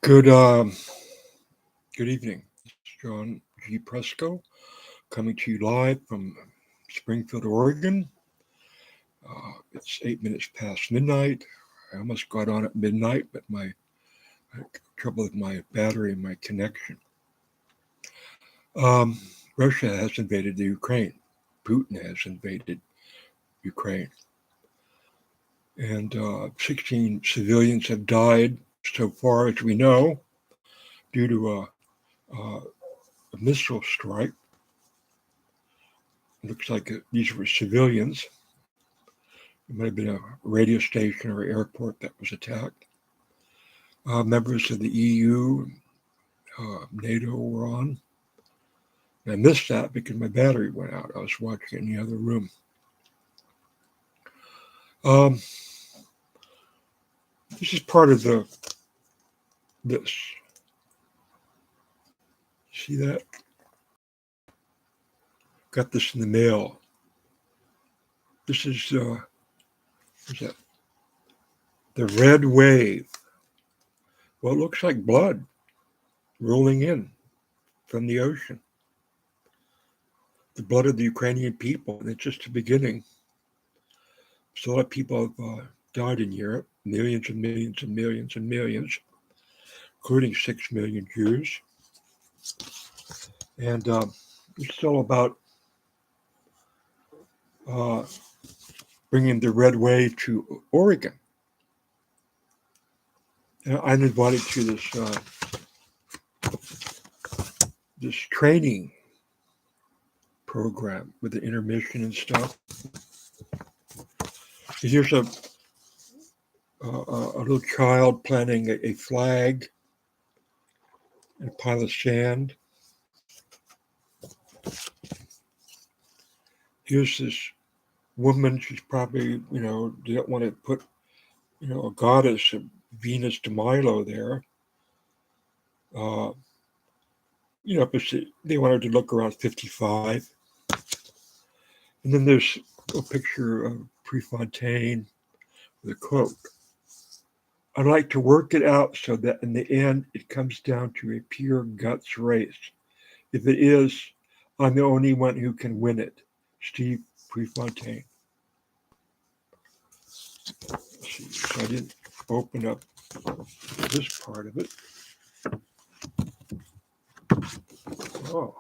Good good evening. This is John G. Presco coming to you live from Springfield, Oregon. It's 8 minutes past midnight. I almost got on at midnight, but I had trouble with my battery and my connection. Um, Russia has invaded the Ukraine. Putin has invaded Ukraine, and 16 civilians have died so far as we know due to a missile strike. It looks like these were civilians. It might have been a radio station or airport that was attacked. Members of the EU, NATO were on. And I missed that because my battery went out. I was watching in the other room. Um, this is part of this. See that? Got this in the mail. This is what's that? The red wave. Well, it looks like blood rolling in from the ocean. The blood of the Ukrainian people, and it's just the beginning. So a lot of people have died in Europe, millions and millions and millions and millions, including 6 million Jews. And it's all about bringing the red wave to Oregon. And I'm invited to this training program with the intermission and stuff. Here's a little child planting a flag in a pile of sand. Here's this woman. She's probably, didn't want to put, a goddess of Venus de Milo there. But they wanted to look around 55. And then there's a picture of Prefontaine with a quote. I'd like to work it out so that in the end it comes down to a pure guts race. If it is, I'm the only one who can win it. Steve Prefontaine. Let's see, so I didn't open up this part of it. Oh.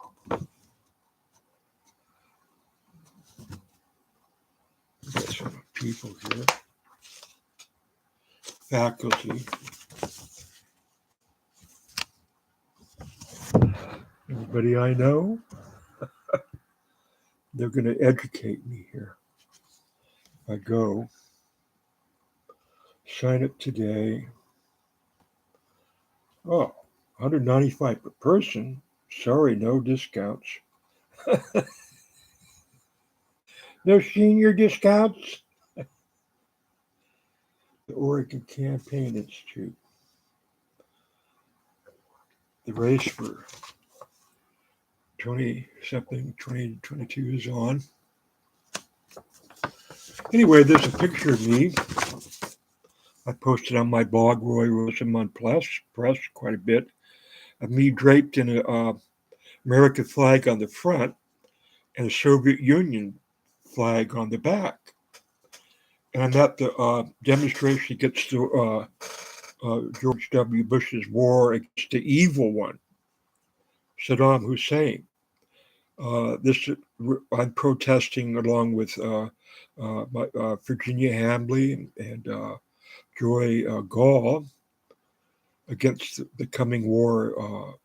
Got some people here. Faculty. Everybody I know, they're going to educate me here. If I go, sign up today. Oh, $195 per person. Sorry, no discounts. No senior discounts. The Oregon Campaign Institute. The race for 2022 is on. Anyway, there's a picture of me. I posted on my blog, Roy Rosenmund Press, quite a bit, of me draped in an American flag on the front and a Soviet Union flag on the back. And I'm at the demonstration against George W. Bush's war against the evil one, Saddam Hussein. I'm protesting along with Virginia Hambley and Joy Gall against the coming war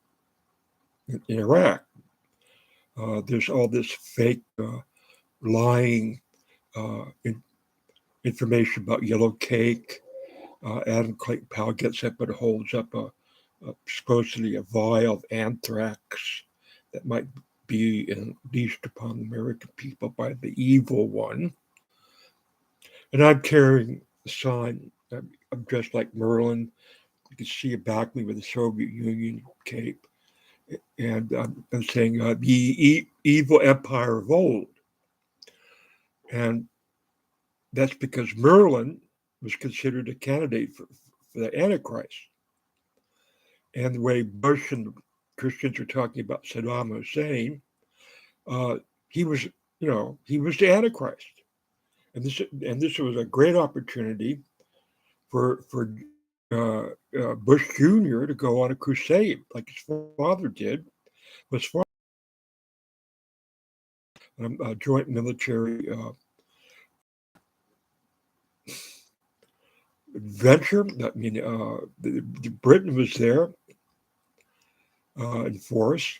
in Iraq. There's all this fake, lying information about yellow cake. Adam Clayton Powell gets up and holds up supposedly a vial of anthrax that might be unleashed upon the American people by the evil one. And I'm carrying a sign. I'm dressed like Merlin. You can see it back me with the Soviet Union cape. And I'm saying, the evil empire of old. And that's because Merlin was considered a candidate for the Antichrist. And the way Bush and Christians are talking about Saddam Hussein, uh, he was, he was the Antichrist. And this was a great opportunity for Bush Jr. to go on a crusade like his father did. His father a joint military venture. I mean, Britain was there in force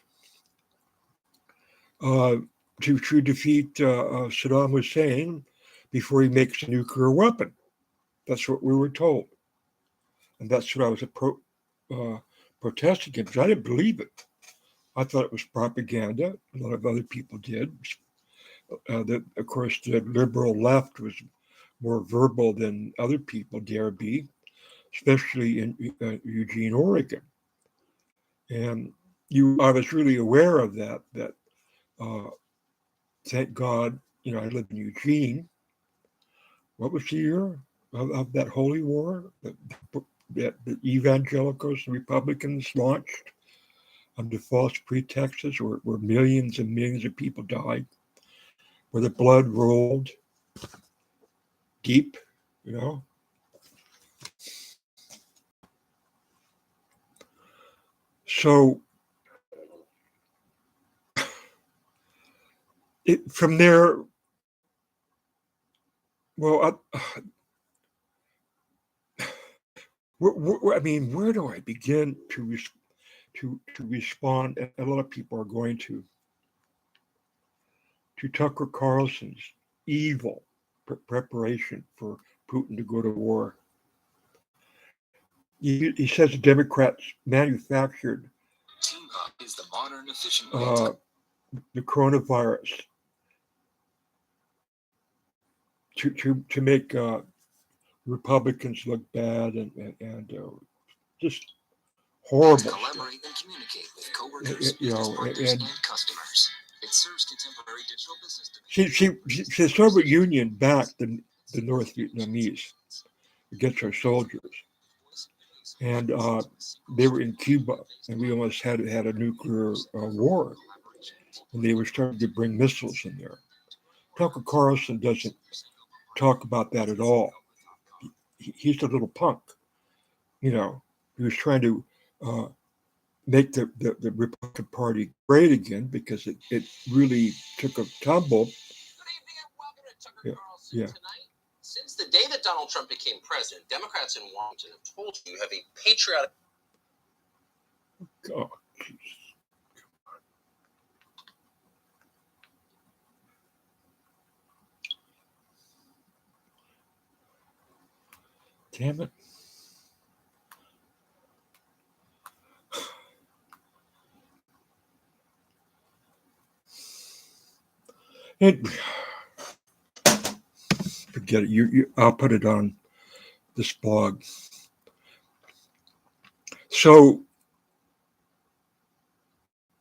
uh, to defeat Saddam Hussein before he makes a nuclear weapon. That's what we were told, and that's what I was protesting against. I didn't believe it. I thought it was propaganda. A lot of other people did. Of course, the liberal left was more verbal than other people dare be, especially in Eugene, Oregon. And I was really aware of that. Uh, thank God, I live in Eugene. What was the year of that holy war that the evangelicals and Republicans launched under false pretexts, where millions and millions of people died, where the blood rolled deep, you know? So from there, well, I mean, where do I begin to respond? And a lot of people are going to Tucker Carlson's evil preparation for Putin to go to war. He says the Democrats manufactured the coronavirus to make Republicans look bad and just horrible. Collaborate and communicate with coworkers, and customers. It serves contemporary digital business. The Soviet Union backed the North Vietnamese against our soldiers, and they were in Cuba, and we almost had a nuclear war, and they were starting to bring missiles in there. Tucker Carlson doesn't talk about that at all. He's a little punk, He was trying to make the Republican Party great again because it really took a tumble. Good evening and welcome to Tucker Carlson tonight. Since the day that Donald Trump became president, Democrats in Washington have told you have a patriotic. Oh, geez. Damn it. Forget it. I'll put it on this blog. So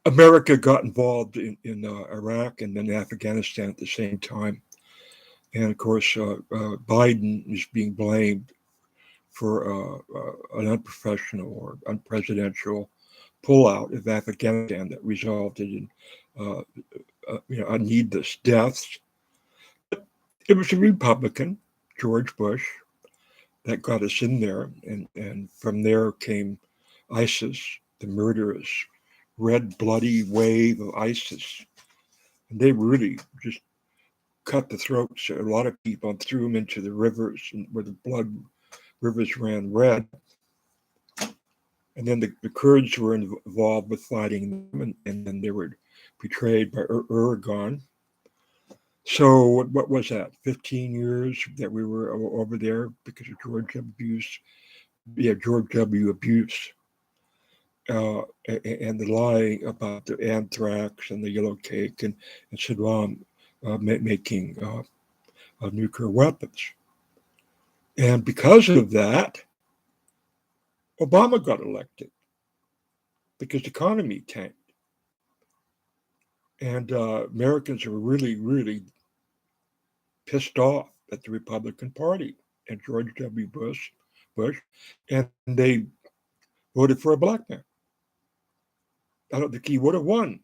America got involved in Iraq and then Afghanistan at the same time. And of course, Biden is being blamed for an unprofessional or unpresidential pullout of Afghanistan that resulted in needless deaths. But it was a Republican, George Bush, that got us in there, and from there came ISIS, the murderous, red bloody wave of ISIS, and they really just cut the throats of a lot of people and threw them into the rivers, where the blood rivers ran red. And then the Kurds were involved with fighting them, and then they were betrayed by Erdogan. So what was that? 15 years that we were over there because of George W. abuse, and the lie about the anthrax and the yellow cake and Saddam making nuclear weapons. And because of that, Obama got elected because the economy tanked. And Americans were really, really pissed off at the Republican Party and George W. Bush, and they voted for a black man. I don't think he would have won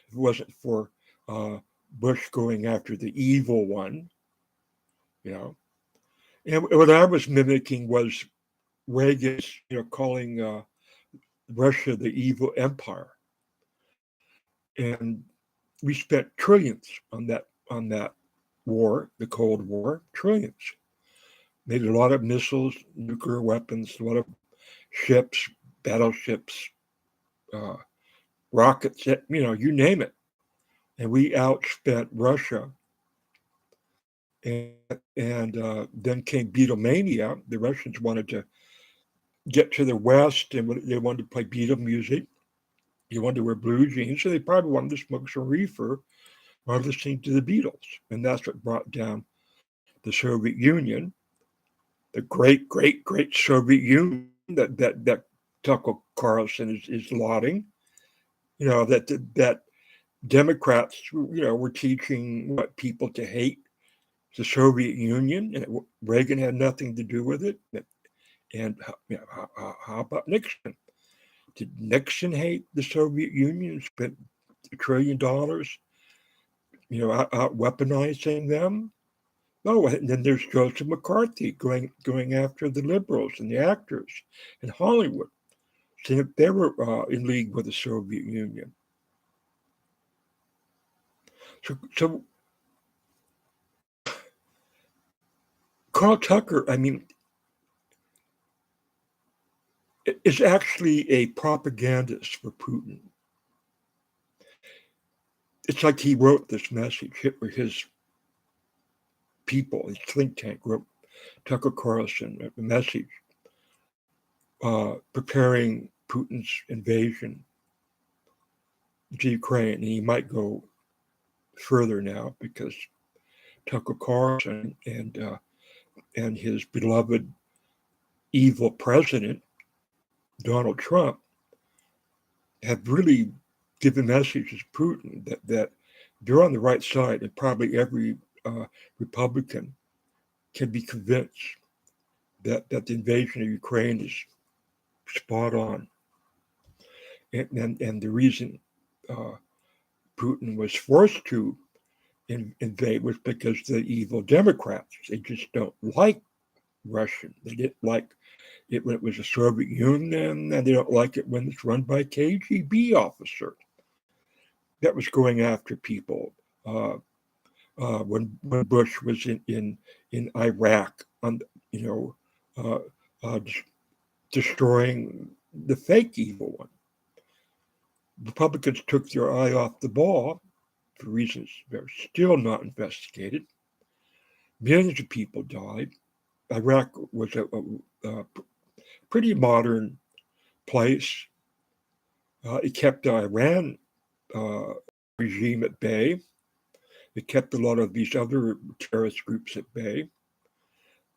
if it wasn't for Bush going after the evil one, you know. And what I was mimicking was Reagan's, calling Russia the evil empire, and we spent trillions on that war, the Cold War, trillions. Made a lot of missiles, nuclear weapons, a lot of ships, battleships, uh, rockets, you name it. And we outspent Russia. And then came Beatlemania. The Russians wanted to get to the West, and they wanted to play Beatle music. They wanted to wear blue jeans, so they probably wanted to smoke some reefer while listening to the Beatles. And that's what brought down the Soviet Union, the great, great, great Soviet Union that Tucker Carlson is lauding. That Democrats, were teaching people to hate the Soviet Union, and Reagan had nothing to do with it. And how about Nixon? Did Nixon hate the Soviet Union? Spent $1 trillion, out weaponizing them? No. And then there's Joseph McCarthy going after the liberals and the actors in Hollywood, saying that they were in league with the Soviet Union. So Carl Tucker, is actually a propagandist for Putin. It's like he wrote this message. His people, his think tank wrote Tucker Carlson a message preparing Putin's invasion to Ukraine. And he might go further now because Tucker Carlson and his beloved evil president, Donald Trump, have really given messages to Putin that they're on the right side, and probably every Republican can be convinced that the invasion of Ukraine is spot on. And the reason Putin was forced to invade was because the evil Democrats, they just don't like Russian. They didn't like it when it was the Soviet Union, and they don't like it when it's run by KGB officers that was going after people. When Bush was in Iraq, destroying the fake evil one. Republicans took their eye off the ball for reasons that are still not investigated. Millions of people died. Iraq was a pretty modern place. It kept the Iran regime at bay. It kept a lot of these other terrorist groups at bay.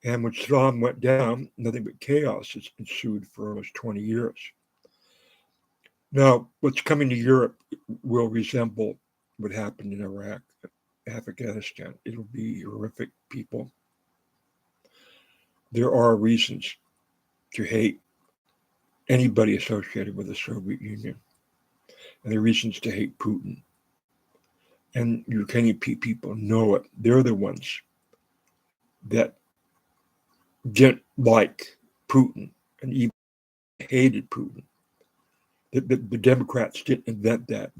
And when Saddam went down, nothing but chaos has ensued for almost 20 years. Now, what's coming to Europe will resemble what happened in Iraq, Afghanistan. It'll be horrific, people. There are reasons to hate anybody associated with the Soviet Union. And there are reasons to hate Putin. And Ukrainian people know it. They're the ones that didn't like Putin and even hated Putin. The Democrats didn't invent that,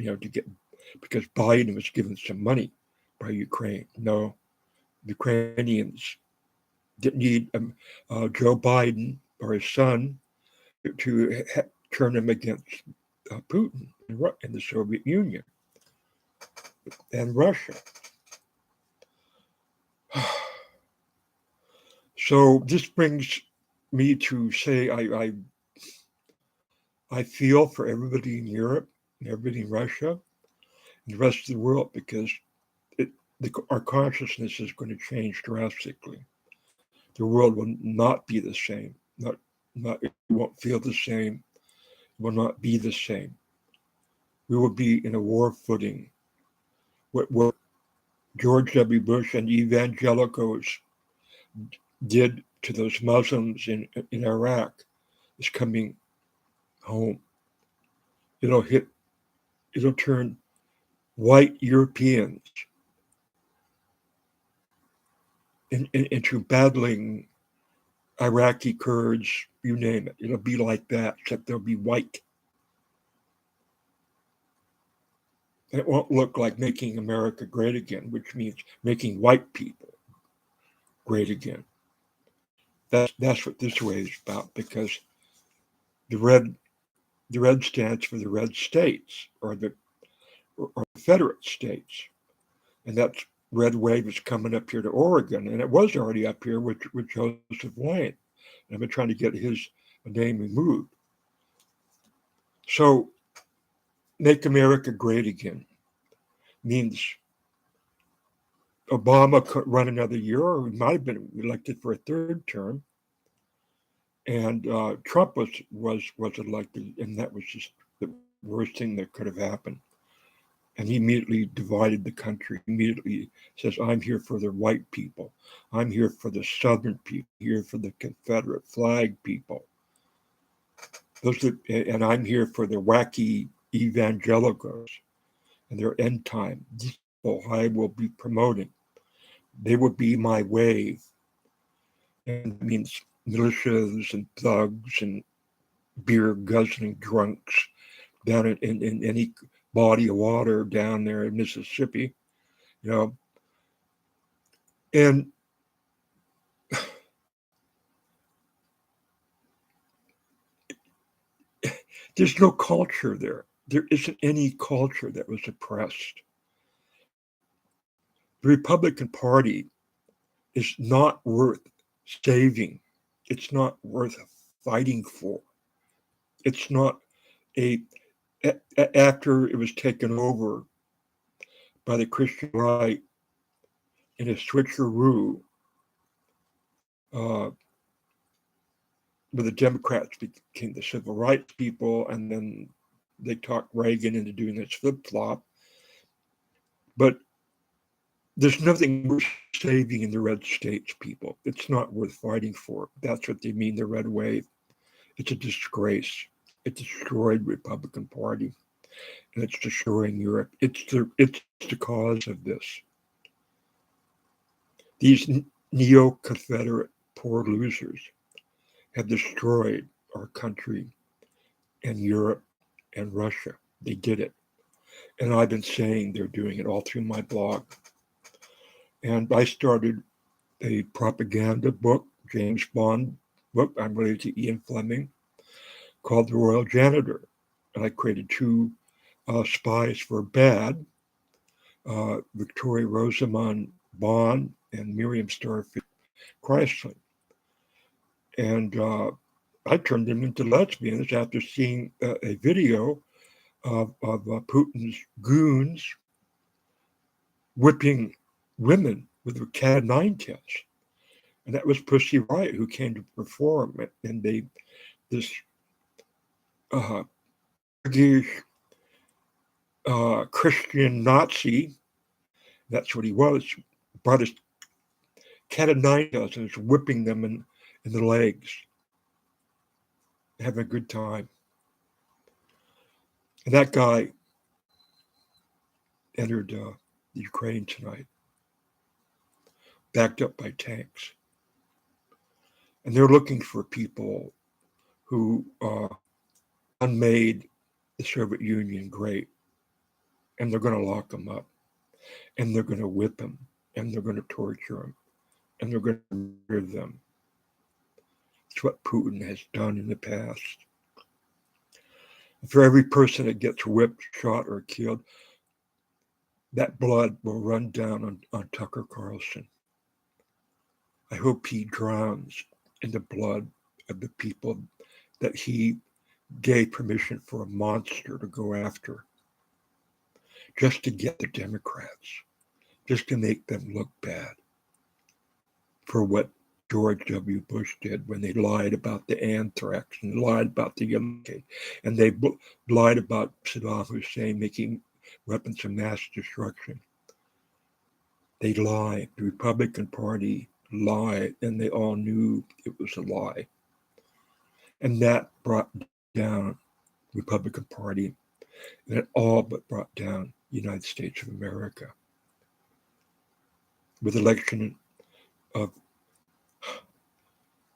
because Biden was given some money by Ukraine. No, the Ukrainians didn't need Joe Biden or his son to turn him against Putin and the Soviet Union and Russia. So this brings me to say I feel for everybody in Europe and everybody in Russia and the rest of the world, because our consciousness is going to change drastically. The world will not be the same. It won't feel the same. It will not be the same. We will be in a war footing. What George W. Bush and evangelicals did to those Muslims in Iraq is coming home. It'll hit, it'll turn white Europeans into battling Iraqi Kurds, you name it. It'll be like that, except they'll be white. And it won't look like making America great again, which means making white people great again. That's what this way is about, because the red stands for the red states, or the Confederate states, and that red wave is coming up here to Oregon, and it was already up here with Joseph Lane. And I've been trying to get his name removed. So, make America great again means Obama could run another year, or he might have been elected for a third term. And Trump was elected, and that was just the worst thing that could have happened. And he immediately divided the country. He immediately says, "I'm here for the white people. I'm here for the Southern people. Here for the Confederate flag people. And I'm here for the wacky evangelicals and their end time. These people I will be promoting. They will be my wave." And it means militias and thugs and beer guzzling drunks down in any body of water down there in Mississippi, you know. And there's no culture there. There isn't any culture that was oppressed. The Republican Party is not worth saving. It's not worth fighting for. It's not after it was taken over by the Christian right in a switcheroo, uh, where the Democrats became the civil rights people, and then they talked Reagan into doing this flip flop. But there's nothing worth saving in the red states, people. It's not worth fighting for. That's what they mean, the red wave. It's a disgrace. It destroyed the Republican Party, and it's destroying Europe. It's the cause of this. These neo-Confederate poor losers have destroyed our country and Europe and Russia. They did it. And I've been saying they're doing it all through my blog. And I started a propaganda book, James Bond book. I'm related to Ian Fleming, called The Royal Janitor. And I created two spies for bad, Victoria Rosamond Bond and Miriam Starfield Chrysler. And I turned them into lesbians after seeing a video of Putin's goons whipping women with a Cat-9 test. And that was Pussy Riot who came to perform. And this Christian Nazi, that's what he was, brought his Cat-9 test and was whipping them in the legs, having a good time. And that guy entered the Ukraine tonight, backed up by tanks. And they're looking for people who unmade the Soviet Union great. And they're going to lock them up. And they're going to whip them. And they're going to torture them. And they're going to murder them. It's what Putin has done in the past. For every person that gets whipped, shot, or killed, that blood will run down on Tucker Carlson. I hope he drowns in the blood of the people that he gave permission for a monster to go after, just to get the Democrats, just to make them look bad for what George W. Bush did when they lied about the anthrax and lied about the UK, and they lied about Saddam Hussein making weapons of mass destruction. They lied. The Republican Party lied, and they all knew it was a lie. And that brought down Republican Party, and it all but brought down the United States of America. With the election of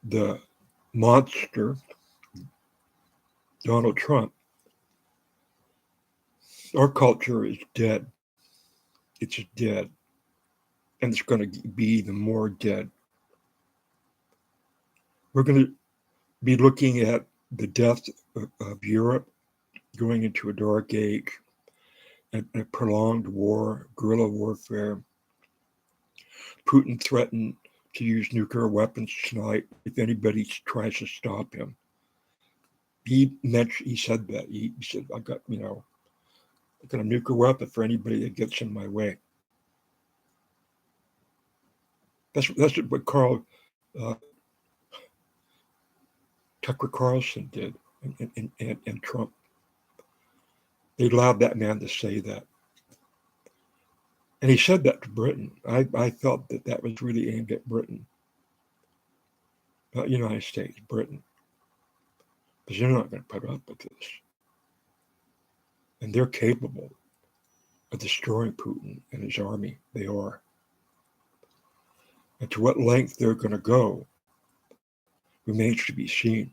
the monster, Donald Trump, our culture is dead. It's dead. And it's going to be even more dead. We're going to be looking at the death of Europe going into a dark age, a prolonged war, guerrilla warfare. Putin threatened to use nuclear weapons tonight if anybody tries to stop him. He said that. He said, I got a nuclear weapon for anybody that gets in my way. That's what Tucker Carlson did, and Trump. They allowed that man to say that. And he said that to Britain. I felt that was really aimed at Britain. Not United States, Britain. Because they're not going to put up with this. And they're capable of destroying Putin and his army. They are. And to what length they're going to go remains to be seen.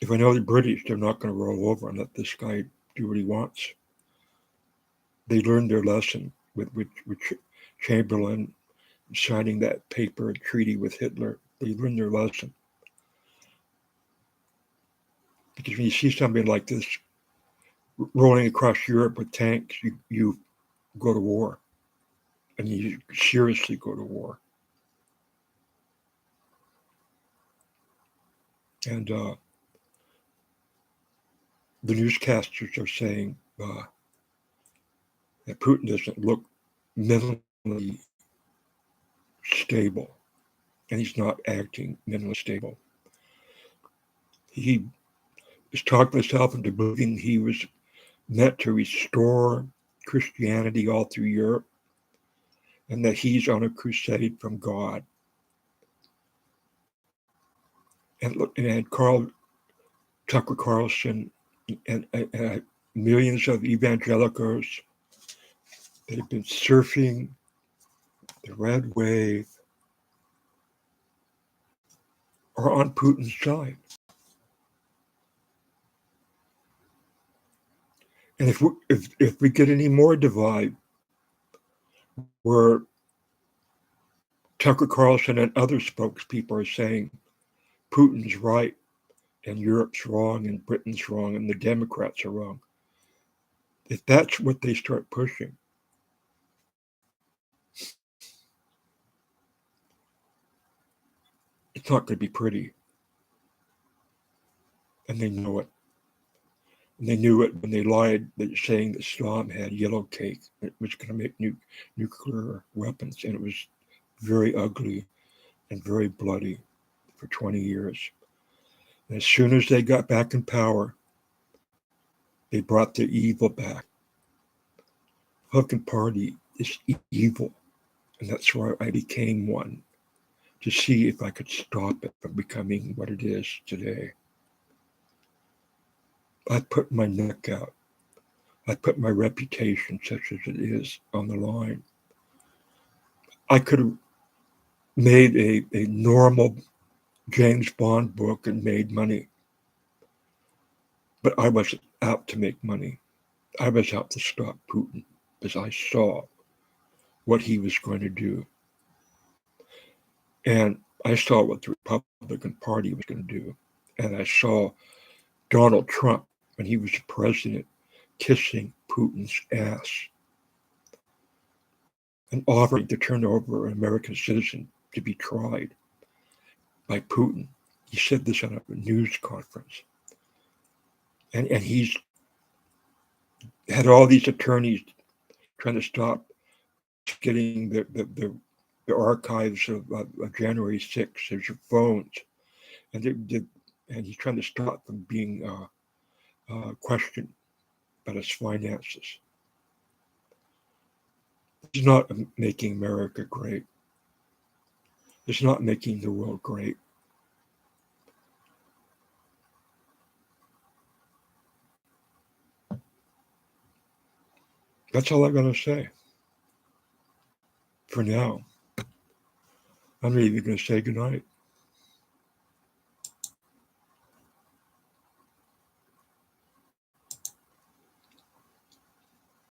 If I know the British, they're not going to roll over and let this guy do what he wants. They learned their lesson with Chamberlain signing that paper treaty with Hitler. They learned their lesson. Because when you see somebody like this rolling across Europe with tanks, you go to war. And you seriously go to war. And the newscasters are saying that Putin doesn't look mentally stable. And he's not acting mentally stable. He is talking himself into believing he was meant to restore Christianity all through Europe, and that he's on a crusade from God. And look, and Tucker Carlson and millions of evangelicals that have been surfing the red wave are on Putin's side. And if we get any more divide where Tucker Carlson and other spokespeople are saying Putin's right and Europe's wrong and Britain's wrong and the Democrats are wrong, if that's what they start pushing, it's not going to be pretty. And they know it. And they knew it when they lied, saying that Saddam had yellow cake. It was going to make nuclear weapons. And it was very ugly and very bloody for 20 years. And as soon as they got back in power, they brought the evil back. Republican Party is evil. And that's why I became one, to see if I could stop it from becoming what it is today. I put my neck out. I put my reputation, such as it is, on the line. I could have made a normal James Bond book and made money. But I wasn't out to make money. I was out to stop Putin because I saw what he was going to do. And I saw what the Republican Party was going to do. And I saw Donald Trump, when he was the president, kissing Putin's ass and offering to turn over an American citizen to be tried by Putin. He said this on a news conference. And he's had all these attorneys trying to stop getting the archives of January 6th. There's your phones. And he's trying to stop them being questioned about his finances. It's not making America great. It's not making the world great. That's all I'm going to say for now. I'm even going to say goodnight.